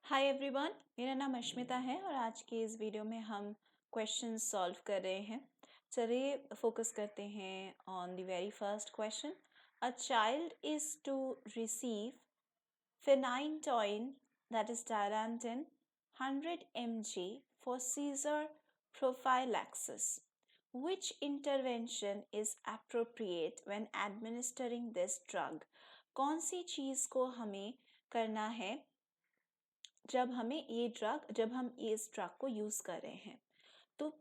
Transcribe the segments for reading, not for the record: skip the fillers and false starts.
Hi everyone, मेरा नाम अश्मिता है और आज के इस वीडियो में हम क्वेश्चन सॉल्व कर रहे हैं। चलिए फोकस करते हैं on the very first question. A child is to receive phenytoin, that is dilantin, 100 mg for seizure prophylaxis. Which intervention is appropriate when administering this drug? कौन सी चीज़ को हमें करना है जब हम इस ड्रग को यूज कर रहे हैं? तो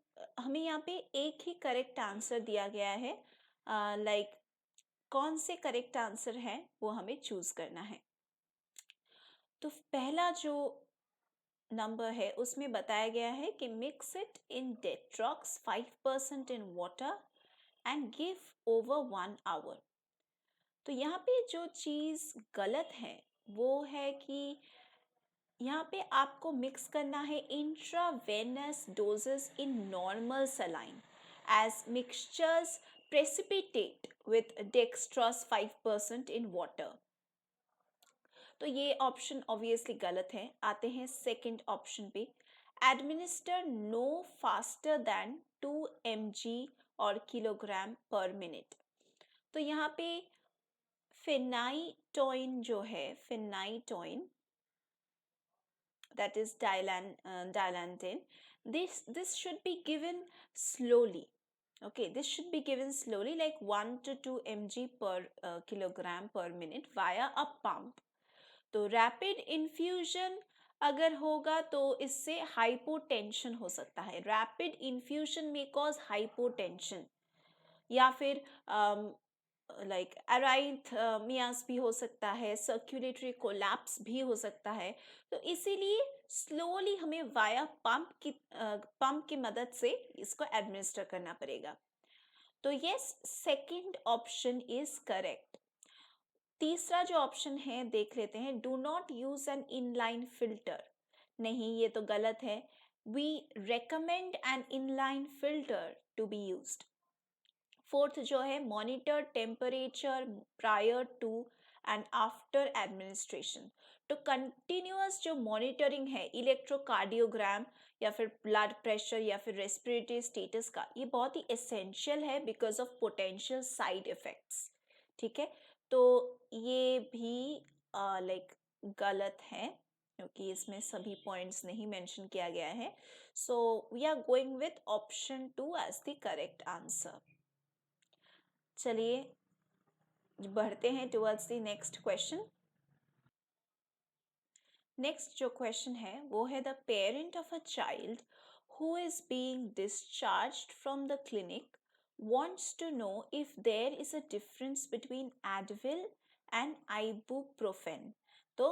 हमें यहाँ पे एक ही करेक्ट आंसर दिया गया है। लाइक कौन से करेक्ट आंसर है वो हमें चूज करना है। तो पहला जो नंबर है उसमें बताया गया है कि मिक्स इट इन डेट्रॉक्स 5% in water and give over 1 hour. तो यहाँ पे जो चीज गलत है वो है कि यहाँ पे आपको मिक्स करना है intravenous doses in normal saline as mixtures precipitate with dextrose 5% in water. तो ये ऑप्शन ऑब्वियसली गलत है। आते हैं सेकंड ऑप्शन पे, administer no faster than 2 mg और किलोग्राम पर मिनट। तो यहाँ पे फेनाइटोइन जो है, phenytoin that is dilantin, this should be given slowly. Okay, this should be given slowly, like 1 to 2 mg per kilogram per minute via a pump. तो rapid infusion अगर होगा तो इससे हाइपोटेंशन हो सकता है। रैपिड इन्फ्यूजन में कॉज हाइपोटेंशन या फिर लाइक अराइथमियास भी हो सकता है, सर्कुलेटरी कोलैप्स भी हो सकता है। तो इसीलिए स्लोली हमें वाया पंप की मदद से इसको एडमिनिस्टर करना पड़ेगा। तो yes, second option is correct. तीसरा जो ऑप्शन है देख लेते हैं, do not use an inline filter. नहीं, ये तो गलत है। We recommend an inline filter to be used. Fourth जो है, monitor temperature prior to and after administration. तो कंटिन्यूअस जो मॉनिटरिंग है इलेक्ट्रोकार्डियोग्राम या फिर ब्लड प्रेशर या फिर रेस्पिरेटरी स्टेटस का, ये बहुत ही एसेंशियल है because of potential side effects. ठीक है, तो ये भी लाइक गलत है क्योंकि इसमें सभी पॉइंट्स नहीं मेंशन किया गया है। So we are going with option 2 as the correct answer. चलिए बढ़ते हैं towards the next question. Next जो क्वेश्चन है वो है, the parent of a child who is being discharged from the clinic wants to know if there is a difference between Advil and ibuprofen। तो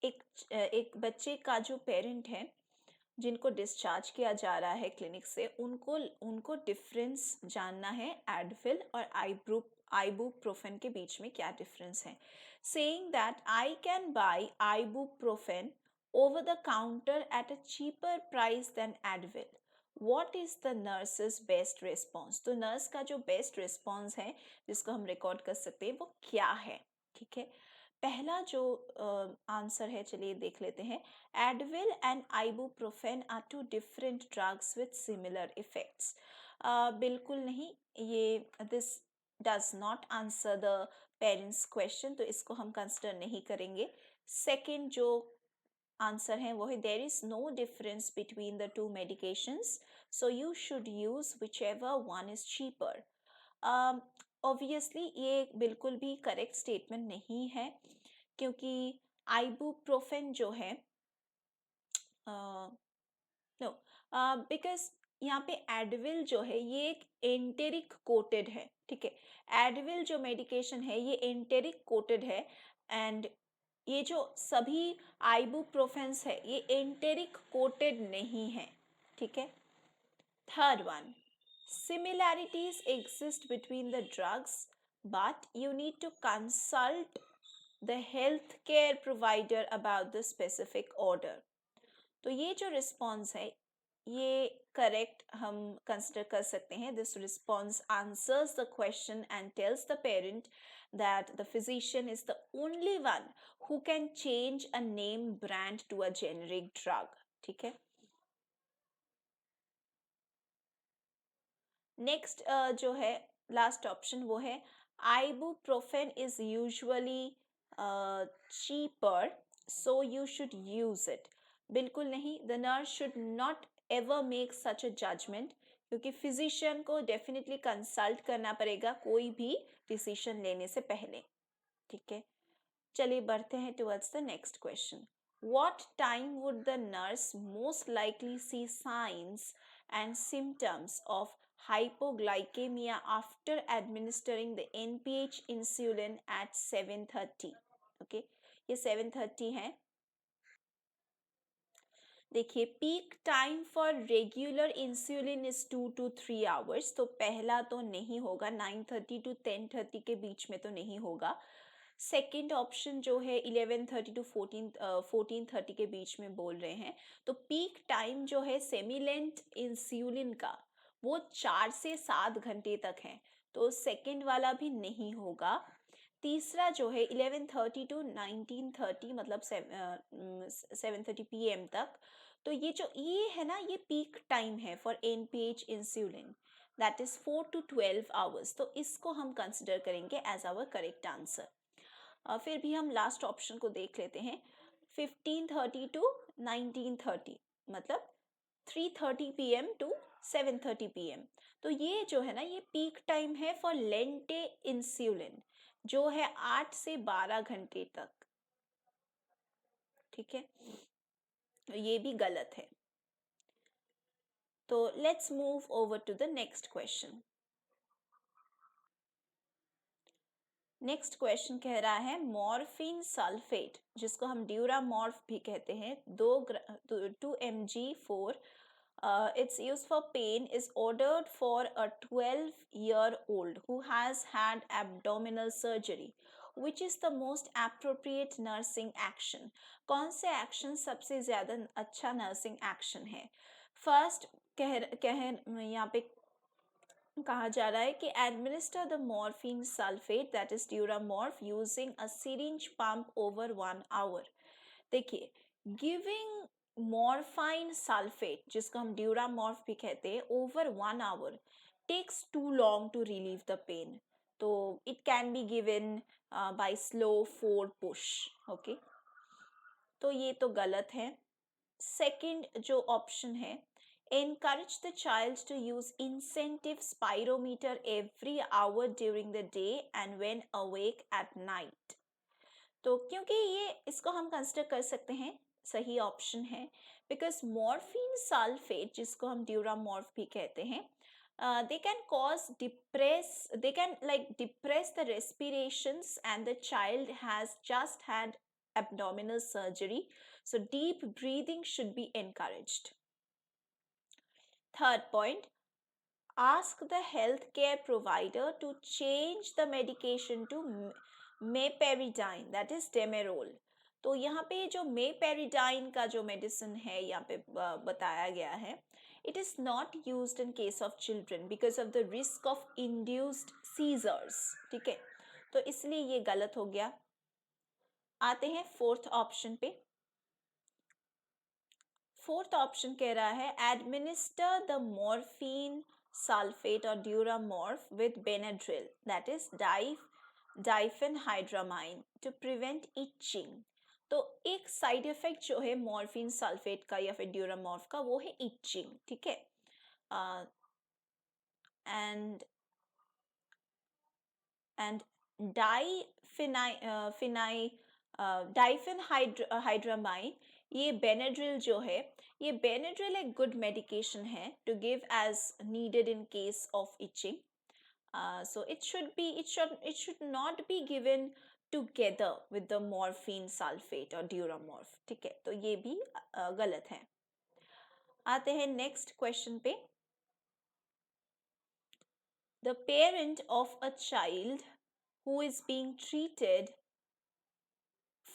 एक बच्चे का जो पेरेंट है जिनको डिस्चार्ज किया जा रहा है क्लिनिक से, उनको डिफरेंस जानना है एडविल और आइबुप्रोफेन के बीच में क्या डिफरेंस है। Saying that I can buy ibuprofen over the counter at a cheaper price than Advil. What is the nurse's best response? तो नर्स का जो बेस्ट रिस्पॉन्स है जिसको हम रिकॉर्ड कर सकते हैं वो क्या है? ठीक है, पहला जो आंसर है चलिए देख लेते हैं। Advil and ibuprofen are two different drugs with similar effects. बिल्कुल नहीं, ये this does not answer the parents question, तो इसको हम कंसिडर नहीं करेंगे। सेकेंड जो आंसर है वो है, there is no difference between the two medications, so you should use whichever one is cheaper. Obviously ये बिल्कुल भी करेक्ट स्टेटमेंट नहीं है क्योंकि आइबुप्रोफेन जो है नो, बिकॉज यहाँ पे एडविल जो है ये एक एंटेरिक कोटेड है। ठीक है, एडविल जो मेडिकेशन है ये एंटेरिक कोटेड है एंड ये जो सभी आइबुप्रोफेंस है ये एंटेरिक कोटेड नहीं है। ठीक है, third one, similarities exist between the drugs but you need to consult the healthcare provider about the specific order। तो ये जो रिस्पॉन्स है ये करेक्ट हम कंसिडर कर सकते हैं. This response answers the question and tells the parent that the physician is the only one who can change a name brand to a generic drug. ठीक है. नेक्स्ट जो है लास्ट ऑप्शन वो है ibuprofen is usually cheaper so you should use it. बिल्कुल नहीं. the nurse should not ever make such a judgment क्योंकि physician को डेफिनेटली कंसल्ट करना पड़ेगा कोई भी डिसीजन लेने से पहले. ठीक है. चलिए बढ़ते हैं towards the next question. What time would the nurse most likely see signs and symptoms of hypoglycemia after administering the NPH insulin at 7:30? Okay, ये 7:30 है. देखिए peak time for regular insulin is 2 to 3 hours. तो पहला तो नहीं होगा. 9:30 to 10:30 के बीच में तो नहीं होगा. सेकेंड ऑप्शन जो है 11:30 to 14:30 के बीच में बोल रहे हैं. तो पीक टाइम जो है सेमिलेंट इंसुलिन का वो 4 से 7 घंटे तक है. तो सेकेंड वाला भी नहीं होगा. तीसरा जो है 11:30 to 19:30 मतलब 7:30 PM तक. तो ये है ना, ये पीक टाइम है for NPH insulin. That is 4 to 12 hours. तो इसको हम कंसिडर करेंगे एज आवर करेक्ट आंसर. फिर भी हम लास्ट ऑप्शन को देख लेते हैं. 15:30 to 19:30 मतलब 3:30 PM to 7:30 PM. तो ये जो है ना, ये पीक टाइम है फॉर लेंटे इंसुलिन जो है 8 से 12 घंटे तक. ठीक है. तो ये भी गलत है. तो let's move over to the next question. Next question कह रहा है मॉर्फिन सल्फेट जिसको हम ड्यूरामॉर्फ भी कहते हैं 2 mg for its use for pain is ordered for a 12-year-old who has had abdominal surgery. Which is the most appropriate nursing action? कौन से एक्शन सबसे ज़्यादा अच्छा नर्सिंग एक्शन है? फर्स्ट यहाँ पे कहा जा रहा है कि administer the morphine sulfate that is Duramorph using a syringe pump over 1 hour. देखिए गिविंग morphine sulfate जिसको हम Duramorph भी कहते हैं over 1 hour takes too long to relieve the pain. तो it can be given by slow 4 push. Okay, तो ये तो गलत है. सेकंड जो ऑप्शन है encourage the child to use incentive spirometer every hour during the day and when awake at night. तो क्योंकि ये इसको हम कंसिडर कर सकते हैं सही ऑप्शन है बिकॉज मॉर्फिन सल्फेट जिसको हम ड्यूरामॉर्फ भी कहते हैं they can depress the respirations and the child has just had abdominal surgery, so deep breathing should be encouraged. Third point, ask the healthcare provider to change the medication to meperidine, that is Demerol. तो यहाँ पे जो meperidine का जो medicine है यहाँ पे बताया गया है, it is not used in case of children because of the risk of induced seizures. ठीक है, तो इसलिए ये गलत हो गया. आते हैं फोर्थ ऑप्शन पे. फोर्थ ऑप्शन कह रहा है एडमिनिस्टर द मॉर्फिन सल्फेट और Duramorph with Benadryl that is diphenhydramine to prevent itching. तो एक साइड इफेक्ट जो है मॉर्फिन सल्फेट का या फिर ड्यूरामॉर्फ का वो है इचिंग. ठीक है. एंड डाइफेनहाइड्रामाइन ये बेनाड्रिल जो है, ये बेनाड्रिल एक गुड मेडिकेशन है to give as needed in case of itching. So it should not be given together with the morphine sulfate or Duramorph. ठीक है, तो ये भी गलत है. आते हैं नेक्स्ट क्वेश्चन पे. The parent of a child who is being treated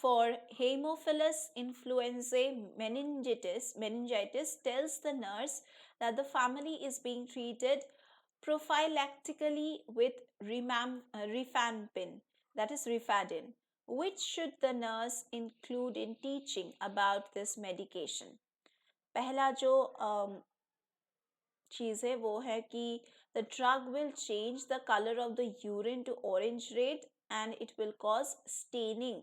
for Haemophilus influenzae meningitis tells the nurse that the family is being treated prophylactically with rifampin, that is Rifadin. Which should the nurse include in teaching about this medication? पहला जो चीज़ है वो है कि the drug will change the color of the urine to orange red and it will cause staining.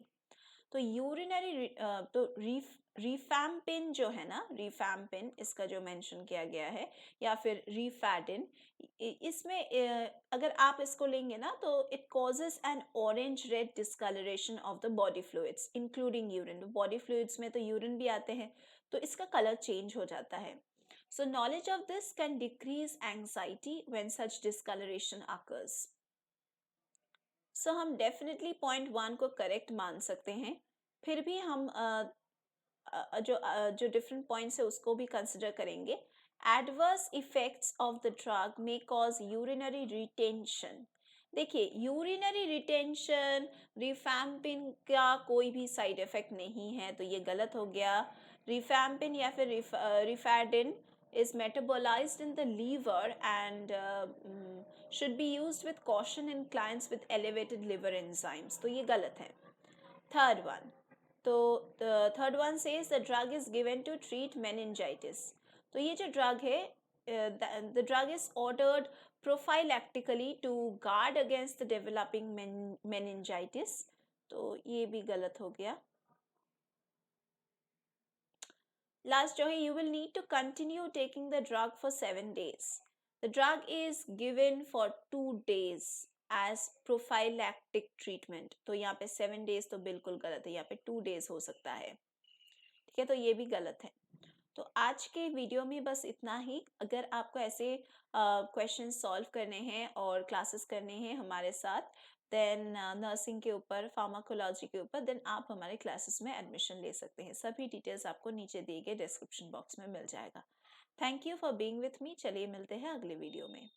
तो urinary तो rifampin जो है ना, रिफैम्पिन इसका जो मेंशन किया गया है, या फिर रिफैडिन, इसमें अगर आप इसको लेंगे ना तो it causes an orange red discoloration of the body fluids including urine. Body fluids में तो यूरिन भी आते हैं, तो इसका कलर चेंज हो जाता है. So knowledge of this can decrease anxiety when such discoloration occurs. So हम definitely point 1 को correct मान सकते हैं. फिर भी हम जो different points है उसको भी consider करेंगे. Adverse effects of the drug may cause urinary retention. देखिए, यूरिनरी रिटेंशन रिफैम्पिन का कोई भी साइड इफेक्ट नहीं है, तो ये गलत हो गया. रिफैम्पिन या फिर रिफैडिन is metabolized in the liver and should be used with caution in clients with elevated liver enzymes. तो ये गलत है. Third one. तो the third one says the drug is given to treat meningitis. तो ये जो drug है, the drug is ordered prophylactically to guard against the developing meningitis. तो ये भी गलत हो गया. Last जो है, you will need to continue taking the drug for 7 days. The drug is given for 2 days as prophylactic treatment. तो यहाँ पे 7 days तो बिल्कुल गलत है, यहाँ पे 2 days हो सकता है. ठीक है, तो ये भी गलत है. तो आज के वीडियो में बस इतना ही. अगर आपको ऐसे क्वेश्चन सॉल्व करने हैं और क्लासेस करने हैं हमारे साथ, देन नर्सिंग के ऊपर, फार्माकोलॉजी के ऊपर, देन आप हमारे क्लासेस में एडमिशन ले सकते हैं. सभी डिटेल्स आपको नीचे दिए गए डिस्क्रिप्शन बॉक्स में मिल जाएगा. Thank you for being with me. चलिए मिलते हैं अगले वीडियो में.